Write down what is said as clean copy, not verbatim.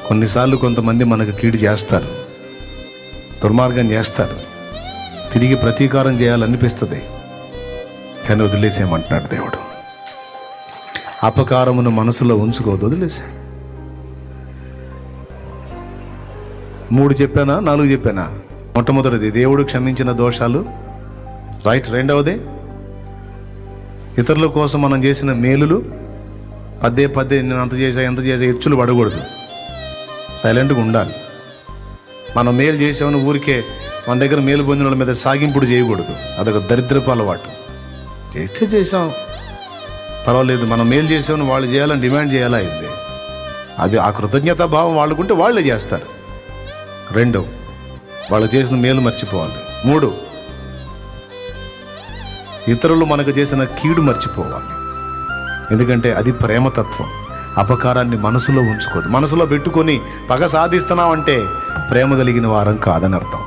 కొన్నిసార్లు కొంతమంది మనకు కీడు చేస్తారు, దుర్మార్గం చేస్తారు, తిరిగి ప్రతీకారం చేయాలనిపిస్తుంది, కానీ వదిలేసేయమంటున్నాడు దేవుడు. అపకారమును మనసులో ఉంచుకోవద్దు, వదిలేసే. 3 చెప్పానా 4 చెప్పానా? మొట్టమొదటిది దేవుడు క్షమించిన దోషాలు, రైట్. రెండవది ఇతరుల కోసం మనం చేసిన మేలులు, పదే నేను అంత చేసా ఎచ్చులు పడకూడదు, సైలెంట్గా ఉండాలి. మనం మేలు చేసామని ఊరికే మన దగ్గర మేలు పొందిన వాళ్ళ మీద సాగింపుడు చేయకూడదు, అదొక దరిద్రపు అలవాటు. చేసాం పర్వాలేదు, మనం మేలు చేసామని వాళ్ళు చేయాలని డిమాండ్ చేయాలా అయింది, అది ఆ కృతజ్ఞతా భావం వాళ్ళకుంటే వాళ్ళే చేస్తారు. 2, వాళ్ళు చేసిన మేలు మర్చిపోవాలి. 3, ఇతరులు మనకు చేసిన కీడు మర్చిపోవాలి, ఎందుకంటే అది ప్రేమతత్వం. అపకారాన్ని మనసులో ఉంచుకోదు. మనసులో పెట్టుకొని పగ సాధిస్తున్నామంటే ప్రేమ కలిగిన వారం కాదని అర్థం.